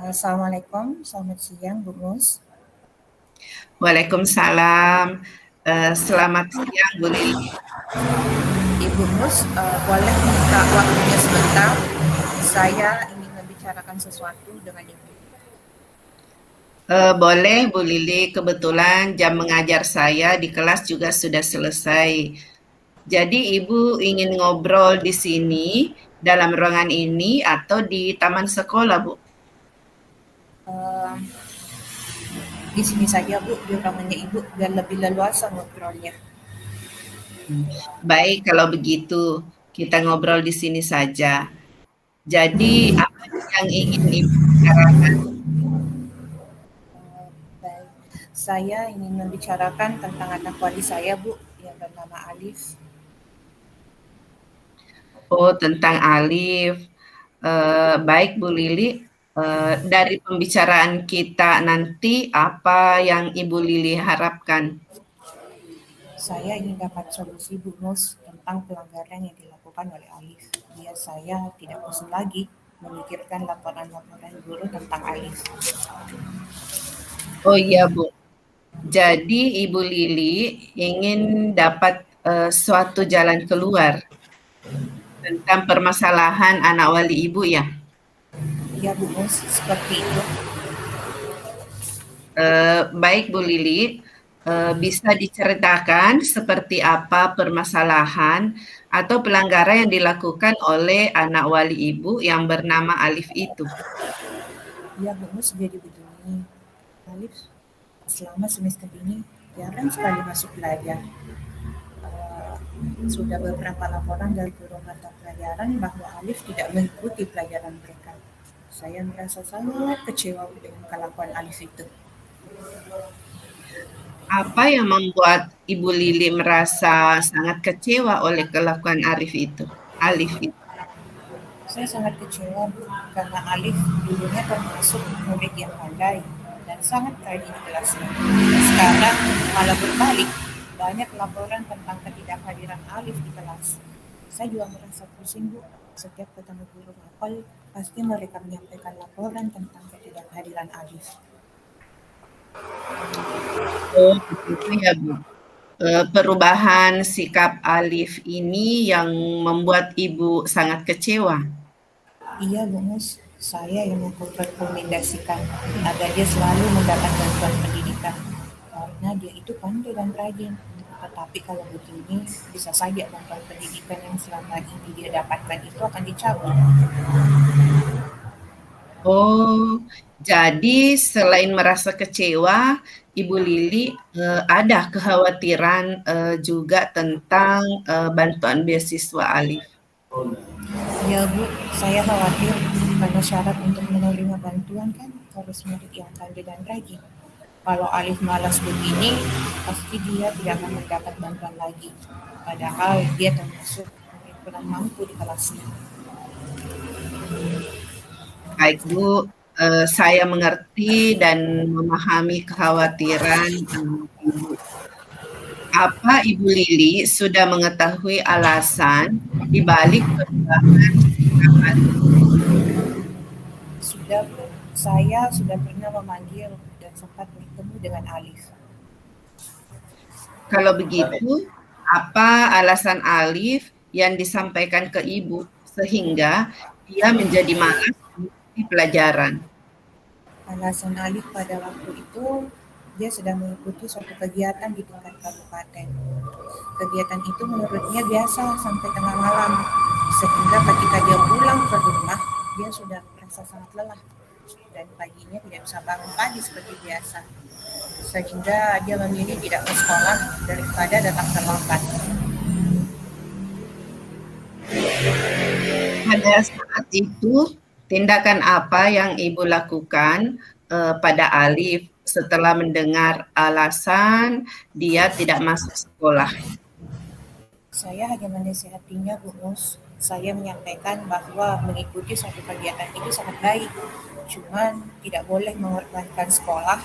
Assalamualaikum, selamat siang Bu Mus. Waalaikumsalam. Selamat siang Bu Lili. Ibu Mus, boleh minta waktunya sebentar? Saya ingin membicarakan sesuatu dengan Ibu. Boleh Bu Lili, kebetulan jam mengajar saya di kelas juga sudah selesai. Jadi Ibu ingin ngobrol di sini, dalam ruangan ini, atau di taman sekolah, Bu? Eh, di sini saja Bu, di ruangannya Ibu, biar lebih leluasa ngobrolnya. Baik, kalau begitu kita ngobrol di sini saja. Jadi apa yang ingin Ibu bicarakan? Baik, saya ingin membicarakan tentang anak wali saya Bu, yang bernama Alif. Oh, tentang Alif. Baik Bu Lili, dari pembicaraan kita nanti apa yang Ibu Lili harapkan? Saya ingin dapat solusi Bu Mus tentang pelanggaran yang dilakukan oleh Alif. Biar saya tidak bosan lagi memikirkan laporan-laporan guru tentang Alif. Oh iya Bu, jadi Ibu Lili ingin dapat suatu jalan keluar tentang permasalahan anak wali Ibu ya. Ya Bu Mus, seperti itu. Baik Bu Lili, bisa diceritakan seperti apa permasalahan atau pelanggaran yang dilakukan oleh anak wali Ibu yang bernama Alif itu? Ya Bu Mus, jadi begini. Alif selama semester ini jarang sekali masuk belajar. Sudah beberapa laporan dari guru mata pelajaran bahwa Alif tidak mengikuti pelajaran mereka. Saya merasa sangat kecewa dengan kelakuan Alif itu. Apa yang membuat Ibu Lili merasa sangat kecewa oleh kelakuan Alif itu? Saya sangat kecewa Bu, karena Alif dulunya termasuk murid yang pandai dan sangat rajin di kelasnya. Sekarang malah berbalik, banyak laporan tentang ketidakhadiran Alif di kelas. Saya juga merasa pusing Bu, setiap ketemu guru mapel, pasti mereka menyampaikan laporan tentang ketidakhadiran Alif. Oh, begitu ya, Bu. Perubahan sikap Alif ini yang membuat Ibu sangat kecewa. Iya Bu Mus, saya yang merekomendasikan agar dia selalu mendapat bantuan pendidikan karena dia itu pandai dan rajin. Tetapi kalau begini, bisa saja bantuan pendidikan yang selama ini dia dapatkan itu akan dicabut. Oh, jadi selain merasa kecewa, Ibu Lili ada kekhawatiran juga tentang bantuan beasiswa Alif. Ya Bu, saya khawatir karena syarat untuk menerima bantuan kan harus murid yang pandai dan rajin. Kalau Alif malas begini, pasti dia tidak akan mendapat bantuan lagi. Padahal dia termasuk murid kurang mampu di kelasnya. Baik Bu, saya mengerti dan memahami kekhawatiran Ibu. Apa Ibu Lili sudah mengetahui alasan di balik perubahan sikap Alif? Sudah Bu, saya sudah pernah memanggil dan sempat bertemu dengan Alif. Kalau begitu, apa alasan Alif yang disampaikan ke Ibu sehingga dia menjadi malas mengikuti pelajaran? Alasan Alif pada waktu itu, dia sedang mengikuti suatu kegiatan di tingkat kabupaten. Kegiatan itu menurutnya biasa sampai tengah malam, sehingga ketika dia pulang ke rumah, dia sudah merasa sangat lelah dan paginya tidak bisa bangun pagi seperti biasa. Sehingga dia memilih tidak ke sekolah daripada datang terlambat. Pada saat itu, tindakan apa yang Ibu lakukan pada Alif setelah mendengar alasan dia tidak masuk sekolah? Saya hanya menasihatinya, Bu Mus. Saya menyampaikan bahwa mengikuti suatu kegiatan itu sangat baik, cuman tidak boleh mengorbankan sekolah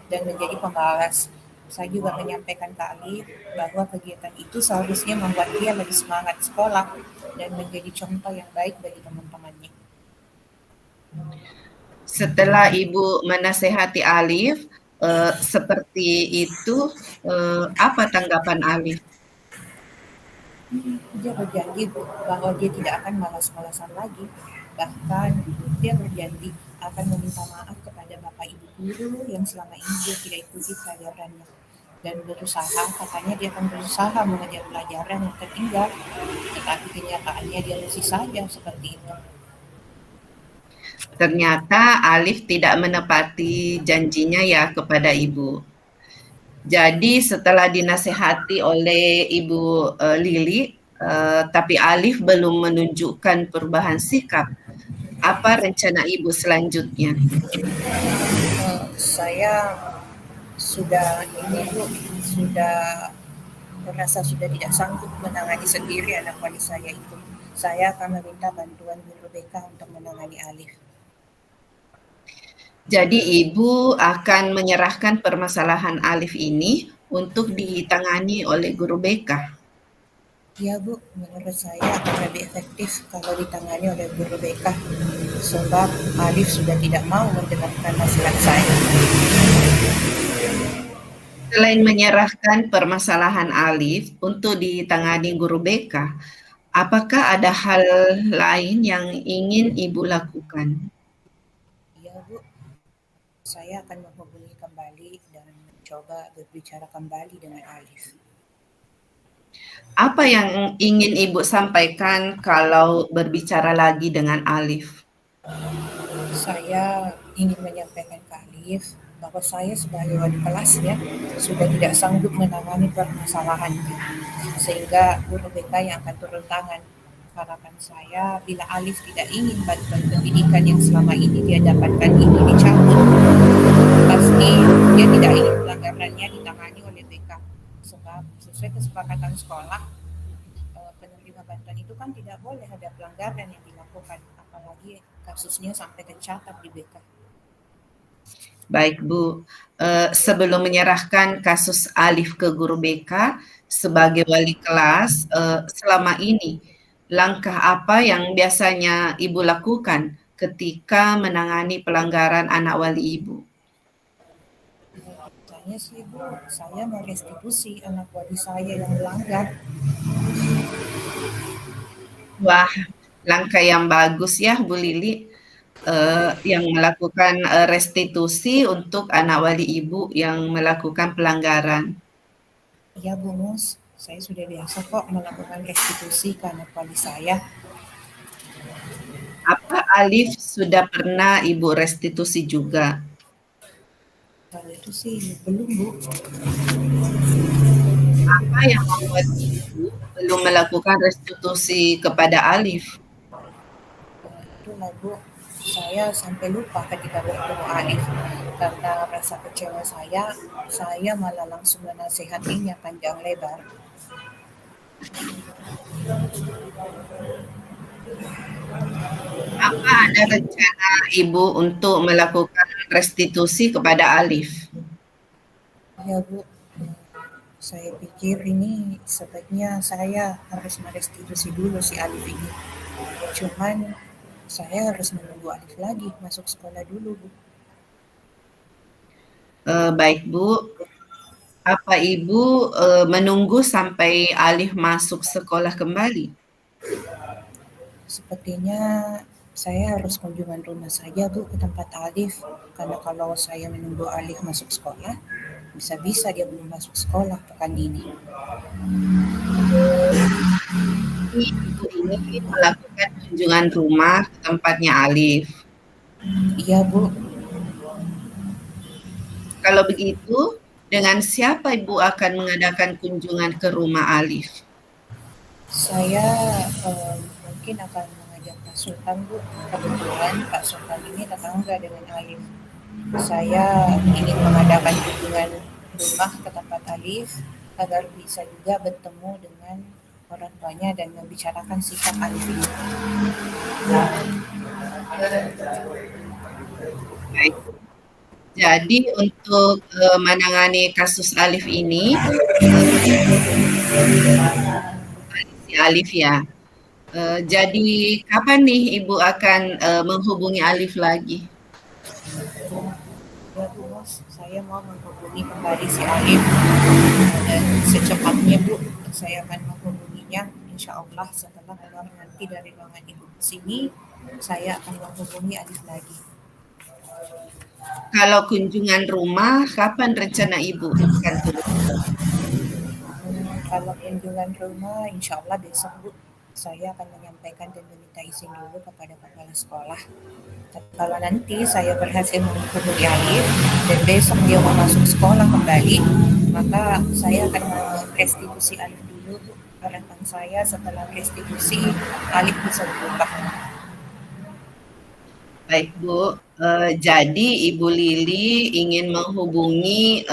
dan menjadi pemalas. Saya juga menyampaikan ke Alif bahwa kegiatan itu seharusnya membuat dia lebih semangat sekolah dan menjadi contoh yang baik bagi teman-temannya. Setelah Ibu menasehati Alif seperti itu, apa tanggapan Alif? Dia berjanji bahwa dia tidak akan malas-malasan lagi. Bahkan dia berjanji akan meminta maaf kepada bapak ibu guru yang selama ini dia tidak ikuti pelajarannya. Dan berusaha, katanya dia akan berusaha mengejar pelajaran yang tertinggal. Tetapi kenyataannya dia masih saja seperti itu. Ternyata Alif tidak menepati janjinya ya kepada Ibu. Jadi setelah dinasehati oleh Ibu Lili, tapi Alif belum menunjukkan perubahan sikap. Apa rencana Ibu selanjutnya? Saya sudah ini Bu, sudah merasa sudah tidak sanggup menangani sendiri anak wali saya itu. Saya akan meminta bantuan guru BK untuk menangani Alif. Jadi Ibu akan menyerahkan permasalahan Alif ini untuk ditangani oleh guru BK. Ya Bu, menurut saya akan lebih efektif kalau ditangani oleh guru BK. Sebab Alif sudah tidak mau mendengarkan nasihat saya. Selain menyerahkan permasalahan Alif untuk ditangani guru BK, apakah ada hal lain yang ingin Ibu lakukan? Ya Bu, saya akan menghubungi kembali dan mencoba berbicara kembali dengan Alif. Apa yang ingin Ibu sampaikan kalau berbicara lagi dengan Alif? Saya ingin menyampaikan ke Alif bahwa saya sebagai wali kelas ya sudah tidak sanggup menangani permasalahannya, sehingga guru BK yang akan turun tangan. Harapan saya bila Alif tidak ingin bantuan pendidikan yang selama ini dia dapatkan itu dicabut, pasti dia tidak ingin pelanggarannya ditangani oleh BK. Sebab sesuai kesepakatan sekolah, penerima bantuan itu kan tidak boleh ada pelanggaran yang dilakukan, apalagi kasusnya sampai tercatat di BK. Baik Bu, sebelum menyerahkan kasus Alif ke guru BK sebagai wali kelas, selama ini langkah apa yang biasanya Ibu lakukan ketika menangani pelanggaran anak wali Ibu? Saya sih Bu, saya merestitusi anak wali saya yang melanggar. Wah, langkah yang bagus ya Bu Lili, yang melakukan restitusi untuk anak wali Ibu yang melakukan pelanggaran. Iya Bu Mus, saya sudah biasa kok melakukan restitusi ke anak wali saya. Apa Alif sudah pernah Ibu restitusi juga? Kalau itu sih belum Bu. Apa yang membuat Ibu belum melakukan restitusi kepada Alif? Itulah Bu, saya sampai lupa ketika bertemu Alif. Karena rasa kecewa saya malah langsung menasehatinya panjang lebar. Apa ada rencana Ibu untuk melakukan restitusi kepada Alif? Ya Bu, saya pikir ini sebaiknya saya harus merestitusi dulu si Alif ini. Cuman saya harus menunggu Alif lagi masuk sekolah dulu Bu. Baik Bu, apa Ibu menunggu sampai Alif masuk sekolah kembali? Sepertinya saya harus kunjungan rumah saja Bu ke tempat Alif. Karena kalau saya menunggu Alif masuk sekolah, bisa-bisa dia belum masuk sekolah pekan ini. Ibu ini melakukan kunjungan rumah ke tempatnya Alif. Iya Bu, Kalau begitu, dengan siapa Ibu akan mengadakan kunjungan ke rumah Alif? saya mungkin akan mengajak Pak Sultan Bu. Kebetulan Pak Sultan ini tetangga dengan Alif. Saya ingin mengadakan kunjungan rumah ke tempat Alif agar bisa juga bertemu dengan orang tuanya dan membicarakan sikap Alif ini. Baik. Jadi untuk menangani kasus Alif ini, si Alif ya. Jadi kapan nih Ibu akan menghubungi Alif lagi? Ya Bu Bos, saya mau menghubungi kembali si Alif dan secepatnya Bu, saya akan menghubunginya. Insya Allah setelah keluar nanti dari ruangan Ibu sini, saya akan menghubungi Alif lagi. Kalau kunjungan rumah, kapan rencana Ibu akan turun? Kalau kunjungan rumah, insya Allah besok Bu, saya akan menyampaikan dan meminta izin dulu kepada kepala sekolah. Kalau nanti saya berhasil menghubungi Alif dan besok dia mau masuk sekolah kembali, maka saya akan restitusi Alif dulu Bu. Harapan saya setelah restitusi, Alif bisa berubah. Baik Bu, jadi Ibu Lili ingin menghubungi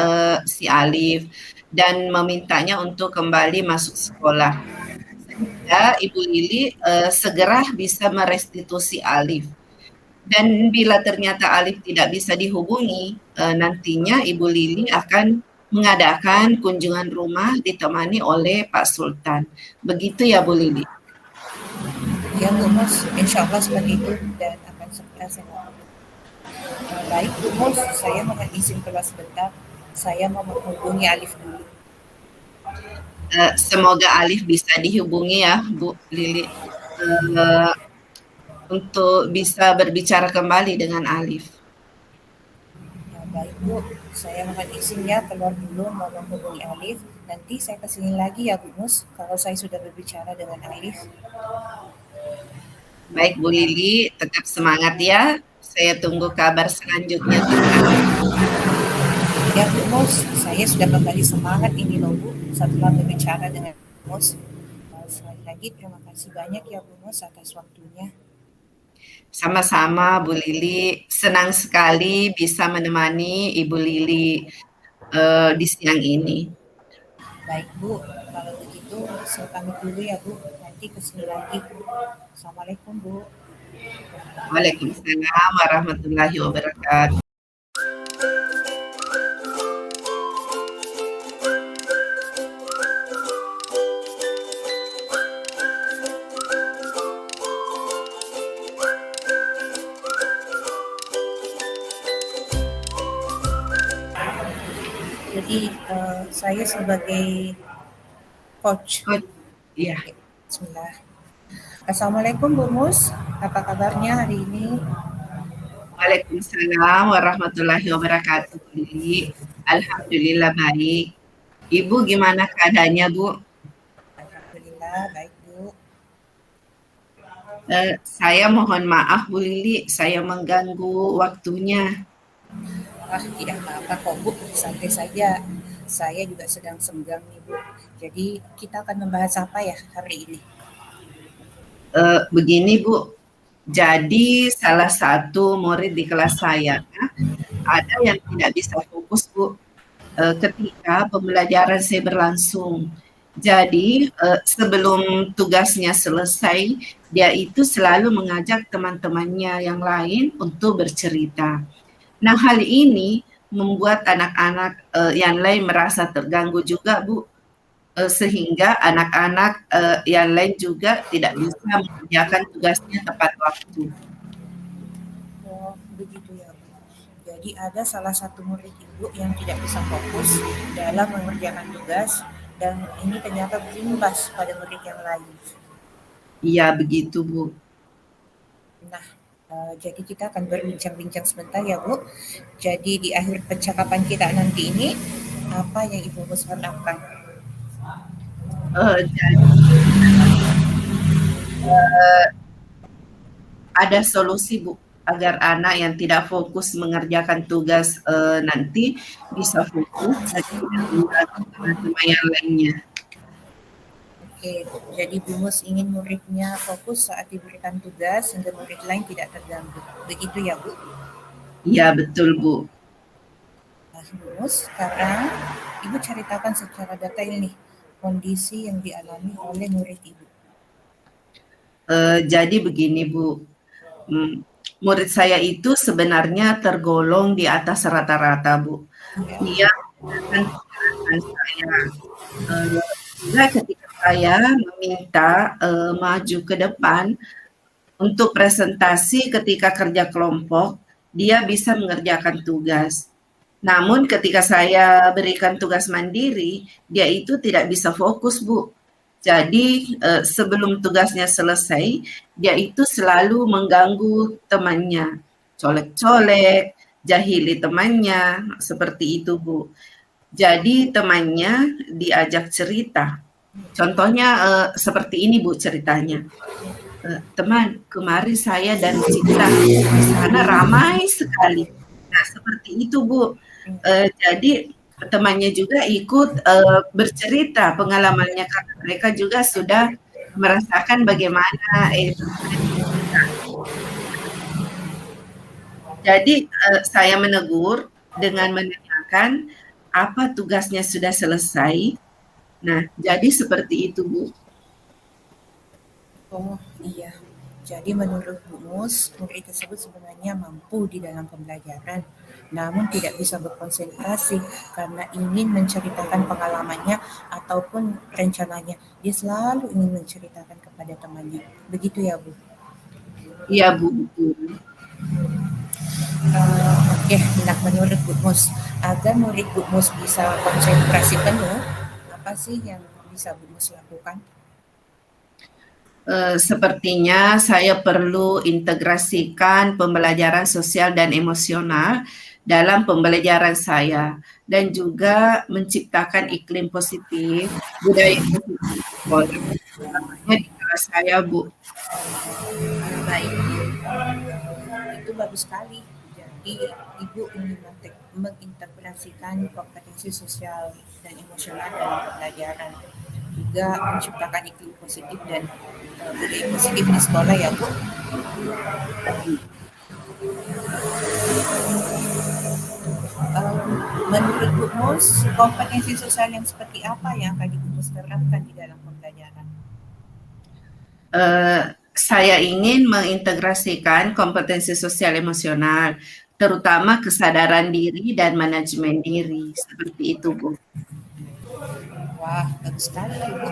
si Alif dan memintanya untuk kembali masuk sekolah. Sehingga Ibu Lili segera bisa merestitusi Alif. Dan bila ternyata Alif tidak bisa dihubungi, nantinya Ibu Lili akan mengadakan kunjungan rumah ditemani oleh Pak Sultan. Begitu ya Bu Lili? Ya Bu Bos, insya Allah seperti itu dan akan segera saya lakukan. Baik Bu Bos, saya mohon izin keluar sebentar. Saya mau menghubungi Alif dulu. Semoga Alif bisa dihubungi ya Bu Lili. Untuk bisa berbicara kembali dengan Alif. Baik Bu, saya mohon izin ya keluar dulu mau menghubungi Alif. Nanti saya kesini lagi ya Bu Mus, kalau saya sudah berbicara dengan Alif. Baik Bu Lili, tetap semangat ya. Saya tunggu kabar selanjutnya. Ya Bu Mus, saya sudah kembali semangat ini loh Bu, setelah berbicara dengan Bu Mus. Sekali lagi terima kasih banyak ya Bu Mus atas waktunya. Sama-sama Bu Lili, senang sekali bisa menemani Ibu Lili di siang ini. Baik Bu, kalau begitu saya pamit dulu ya Bu, nanti kesini lagi. Assalamualaikum Bu. Waalaikumsalam warahmatullahi wabarakatuh. Jadi saya sebagai coach. Oh, iya. Bismillah. Assalamualaikum Bu Mus, apa kabarnya hari ini? Waalaikumsalam warahmatullahi wabarakatuh, Bu Lili. Alhamdulillah baik. Ibu gimana keadaannya, Bu? Alhamdulillah baik Bu. Saya mohon maaf, Bu Lili, saya mengganggu waktunya. Tidak apa-apa kok Bu, santai saja. Saya juga sedang senggang nih Bu. Jadi kita akan membahas apa ya hari ini? Begini Bu, jadi salah satu murid di kelas saya ada yang tidak bisa fokus Bu ketika pembelajaran saya berlangsung. Jadi sebelum tugasnya selesai, dia itu selalu mengajak teman-temannya yang lain untuk bercerita. Nah, hal ini membuat anak-anak yang lain merasa terganggu juga Bu, sehingga anak-anak yang lain juga tidak bisa mengerjakan tugasnya tepat waktu. Oh, begitu ya Bu. Jadi ada salah satu murid Ibu yang tidak bisa fokus dalam mengerjakan tugas dan ini ternyata berimbas pada murid yang lain. Iya, begitu Bu. Nah, jadi kita akan berbincang-bincang sebentar ya Bu. Jadi di akhir percakapan kita nanti ini, apa yang Ibu Mus harapkan? Jadi ada solusi Bu agar anak yang tidak fokus mengerjakan tugas nanti bisa fokus dan tidak mengganggu teman-teman yang lainnya. Oke, jadi Bu Mus ingin muridnya fokus saat diberikan tugas sehingga murid lain tidak terganggu. Begitu ya Bu? Iya betul Bu. Nah Bu Mus, sekarang Ibu ceritakan secara detail nih kondisi yang dialami oleh murid Ibu. Jadi begini Bu, murid saya itu sebenarnya tergolong di atas rata-rata Bu. Dia menggunakan kekerasan saya. Juga ketika saya meminta maju ke depan untuk presentasi ketika kerja kelompok, dia bisa mengerjakan tugas. Namun ketika saya berikan tugas mandiri, dia itu tidak bisa fokus, Bu. Jadi sebelum tugasnya selesai, dia itu selalu mengganggu temannya, colek-colek, jahili temannya, seperti itu, Bu. Jadi temannya diajak cerita. Contohnya seperti ini, Bu, ceritanya. Teman, kemarin saya dan Citra di sana ramai sekali. Nah, seperti itu, Bu. Jadi temannya juga ikut bercerita pengalamannya karena mereka juga sudah merasakan bagaimana jadi saya menegur dengan menanyakan apa tugasnya sudah selesai. Nah, jadi seperti itu, Bu. Oh iya, jadi menurut Bu Mus, murid tersebut sebenarnya mampu di dalam pembelajaran, namun tidak bisa berkonsentrasi karena ingin menceritakan pengalamannya ataupun rencananya. Dia selalu ingin menceritakan kepada temannya. Begitu ya, Bu? Iya, Bu, betul. Oke, nah menurut Bu Mus, agar murid Bu Mus bisa konsentrasi penuh, apa sih yang bisa Bu Mus lakukan? Sepertinya saya perlu integrasikan pembelajaran sosial dan emosional dalam pembelajaran saya dan juga menciptakan iklim positif, budaya positif di sekolah, utamanya di kelas saya, Bu. Baik, itu bagus sekali. Jadi, Ibu ingin mengintegrasikan kompetensi sosial dan emosional dalam pembelajaran. Juga menciptakan iklim positif dan budaya positif di sekolah ya, Bu. Menurut Bu Mus, kompetensi sosial yang seperti apa yang akan Ibu Mus terapkan di dalam pembelajaran? Saya ingin mengintegrasikan kompetensi sosial emosional, terutama kesadaran diri dan manajemen diri, seperti itu, Bu. Wah, bagus sekali Ibu.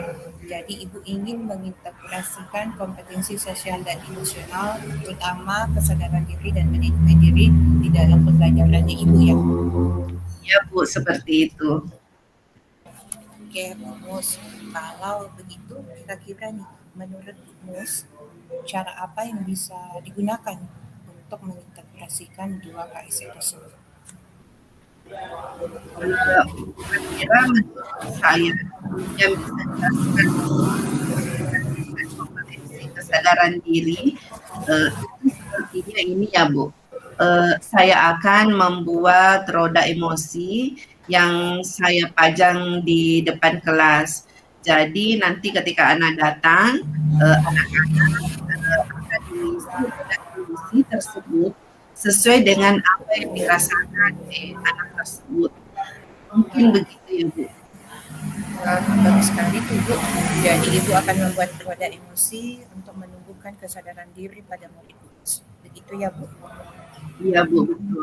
Jadi Ibu ingin mengintegrasikan kompetensi sosial dan emosional, terutama kesadaran diri dan manajemen diri di dalam pembelajarannya Ibu ya. Ya, Bu, seperti itu. Oke, Bu Mus. Kalau begitu, kira-kira nih, menurut Bu Mus, cara apa yang bisa digunakan untuk mengintegrasikan dua KIC tersebut? Kira menurut saya yang bisa dilakukan kompetensi kesadaran diri itu sepertinya ini ya, Bu. Saya akan membuat roda emosi yang saya pajang di depan kelas. Jadi nanti ketika anak datang, anak-anak akan mengisi roda emosi tersebut sesuai dengan apa yang dirasakan anak tersebut. Mungkin begitu ya, Bu. Bagus sekali tuh Bu. Jadi Ibu akan membuat roda emosi untuk menumbuhkan kesadaran diri pada murid. Begitu ya Bu? Iya, Bu, betul.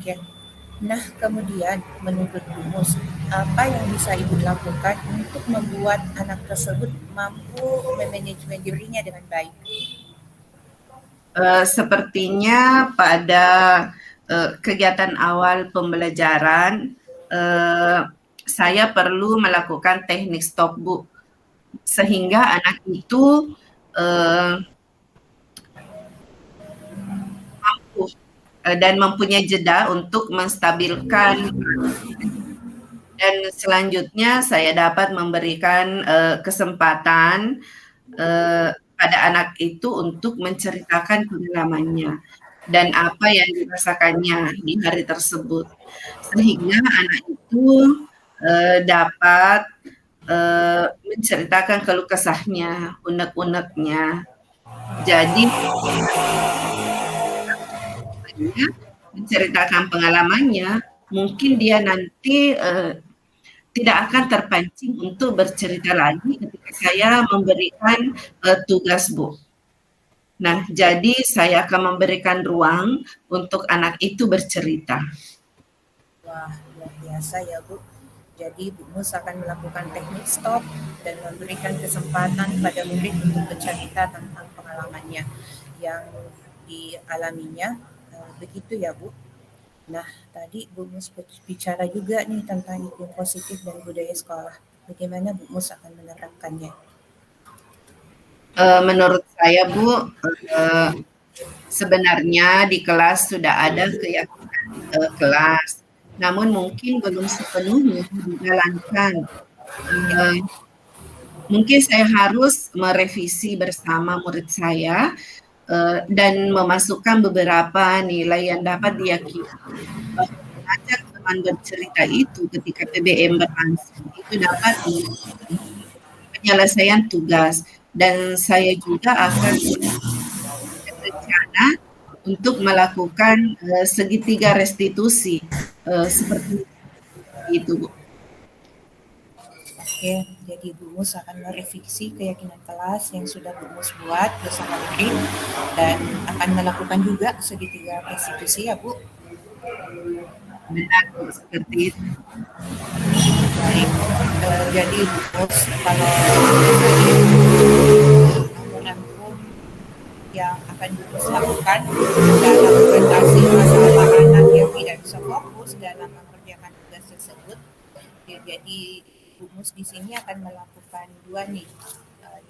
Oke. Nah, kemudian menurut Bu Mus, apa yang bisa Ibu lakukan untuk membuat anak tersebut mampu memanajemen dirinya dengan baik? Sepertinya pada kegiatan awal pembelajaran, saya perlu melakukan teknik stop, Bu, sehingga anak itu mampu dan mempunyai jeda untuk menstabilkan, dan selanjutnya saya dapat memberikan kesempatan pada anak itu untuk menceritakan pengalamannya dan apa yang dirasakannya di hari tersebut, sehingga anak itu dapat menceritakan keluh kesahnya, unek-uneknya. Jadi menceritakan pengalamannya, mungkin dia nanti tidak akan terpancing untuk bercerita lagi ketika saya memberikan tugas, Bu. Nah, jadi saya akan memberikan ruang untuk anak itu bercerita. Wah, luar biasa ya Bu. Jadi Bu Mus akan melakukan teknik stop dan memberikan kesempatan pada murid untuk bercerita tentang pengalamannya yang dialaminya. Begitu ya Bu. Nah, tadi Bu Mus bicara juga nih tentang iklim positif dan budaya sekolah. Bagaimana Bu Mus akan menerapkannya? Menurut saya Bu, sebenarnya di kelas sudah ada keyakinan kelas, namun mungkin belum sepenuhnya dijalankan. Mungkin saya harus merevisi bersama murid saya dan memasukkan beberapa nilai yang dapat diyakini bahwa mengajak teman bercerita itu ketika PBM berlangsung itu dapat penyelesaian tugas, dan saya juga akan berencana untuk melakukan segitiga restitusi seperti itu, Bu. Oke, jadi Bu Mus akan merevisi keyakinan kelas yang sudah Bu Mus buat bersama tim dan akan melakukan juga segitiga restitusi ya Bu. Benar Bu, seperti itu. Baik, jadi Bu Mus kalau menanggung yang akan Bu Mus lakukan dalam mengatasi masalah anak yang tidak bisa fokus dalam mengerjakan tugas tersebut, ya, jadi Bu Mus di sini akan melakukan dua nih,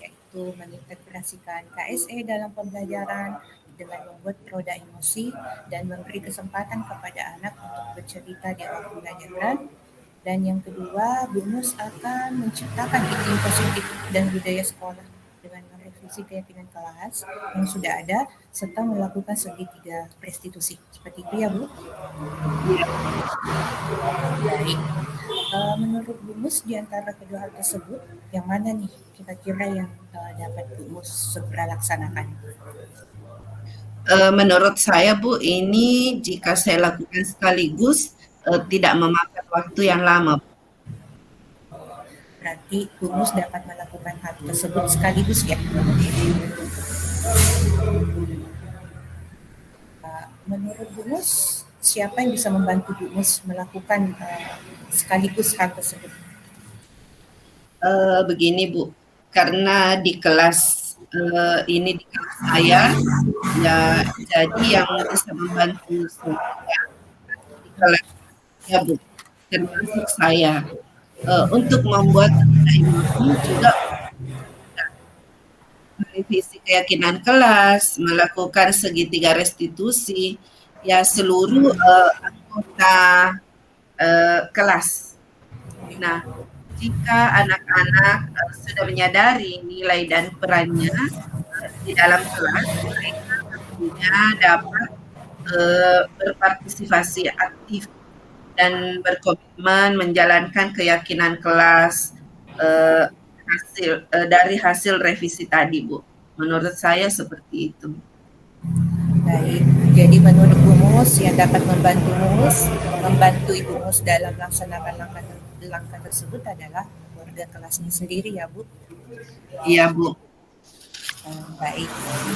yaitu mengintegrasikan KSE dalam pembelajaran dengan membuat roda emosi dan memberi kesempatan kepada anak untuk bercerita di awal pembelajaran. Dan yang kedua, Bu Mus akan menciptakan iklim positif dan budaya sekolah dengan merevisi keyakinan kelas yang sudah ada serta melakukan segitiga restitusi. Seperti itu ya Bu? Baik. Menurut Bu Mus di antara kedua hal tersebut, yang mana nih kira-kira yang dapat Bu Mus segera laksanakan? Menurut saya Bu, ini jika saya lakukan sekaligus tidak memakan waktu yang lama. Berarti Bu Mus dapat melakukan hal tersebut sekaligus ya? Menurut Bu Mus, siapa yang bisa membantu Bu Mus melakukan sekaligus hal tersebut? Begini Bu, karena di kelas ini di kelas saya, ya jadi yang bisa membantu saya di kelas ya Bu, termasuk saya untuk membuat emosi juga merevisi keyakinan kelas, melakukan segitiga restitusi, ya seluruh anggota kelas. Nah, jika anak-anak sudah menyadari nilai dan perannya di dalam kelas, mereka tentunya dapat berpartisipasi aktif dan berkomitmen menjalankan keyakinan kelas dari hasil revisi tadi, Bu. Menurut saya seperti itu. Baik, jadi menurut Bu Mus yang dapat membantu Ibu Mus dalam melaksanakan langkah tersebut adalah warga kelasnya sendiri ya Bu? Iya Bu. Baik,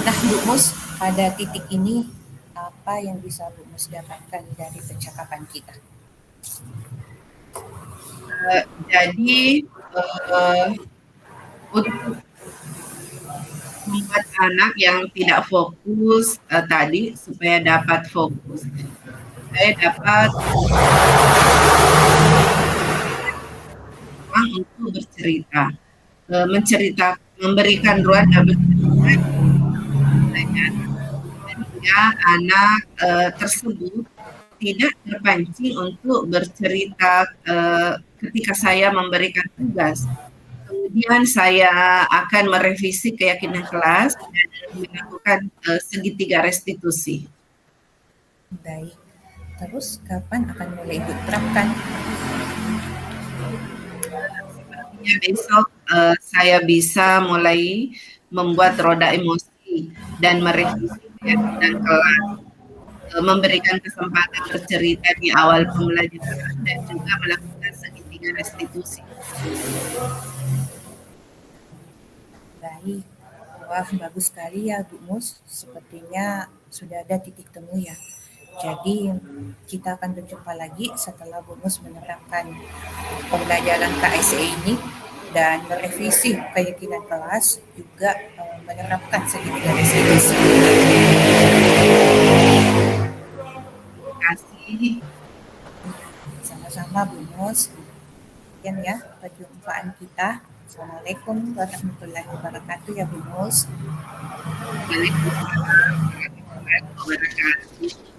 nah Bu Mus pada titik ini apa yang bisa Bu Mus dapatkan dari percakapan kita? Jadi untuk membuat anak yang tidak fokus tadi supaya dapat fokus, saya dapat untuk bercerita, memberikan ruang dan bercerita sehingga anak tersebut tidak terpancing untuk bercerita ketika saya memberikan tugas. Kemudian saya akan merevisi keyakinan kelas dan melakukan segitiga restitusi. Baik, terus kapan akan mulai diterapkan? Ya, besok saya bisa mulai membuat roda emosi dan merevisi keyakinan kelas, memberikan kesempatan bercerita di awal pembelajaran dan juga melakukan segitiga restitusi. Baik, wah bagus sekali ya Bu Mus, sepertinya sudah ada titik temu ya. Jadi kita akan berjumpa lagi setelah Bu Mus menerapkan pembelajaran KSE ini dan merevisi keyakinan kelas, juga menerapkan segitiga restitusi. kasih. Sama-sama Bu Nus. Sekian ya perjumpaan kita. Assalamualaikum warahmatullahi wabarakatuh ya Bu Nus. Waalaikumsalam warahmatullahi wabarakatuh.